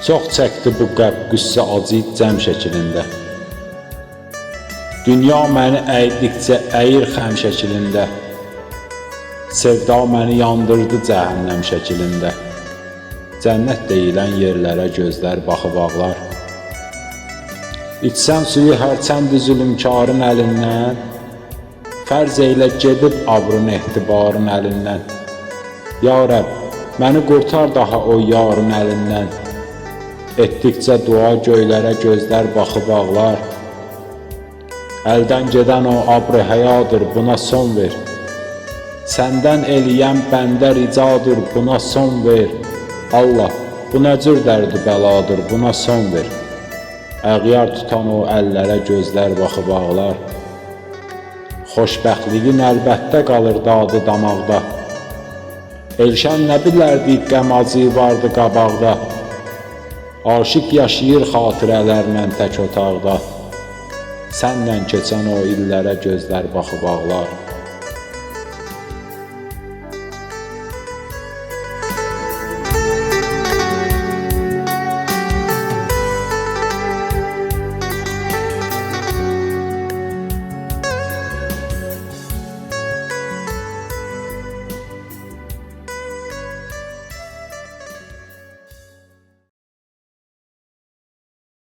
Çox çəkdi bu qüssə acı cəm şəklində. Dünya məni əydikcə əyir xəm şəklində. Sevda məni yandırdı cəhənnəm şəklində. Cənnət deyilən yerlərə gözlər baxıb ağlar. İçsən suyu hərçənd zülümkarın əlindən, fərz eylə gedib abrın etibarın əlindən. Ya Rəbb, məni qurtar daha o yarın əlindən. Etdikcə dua göylərə gözlər baxıb ağlar. Əldən gedən o abr-ı həyadır, buna son ver. Səndən eləyən bəndə ricadır, buna son ver. Allah, bu nə cür dərdi bəladır, buna son ver. Əğyar tutan o əllərə gözlər baxıb ağlar. Xoşbəxtliyin əlbəttə qalır dadı damaqda. Elşən nə bilərdi qəm acı vardı qabaqda. Aşiq yaşayır xatirələrlə tək otaqda. Səndən keçən o illərə gözlər baxıb ağlar.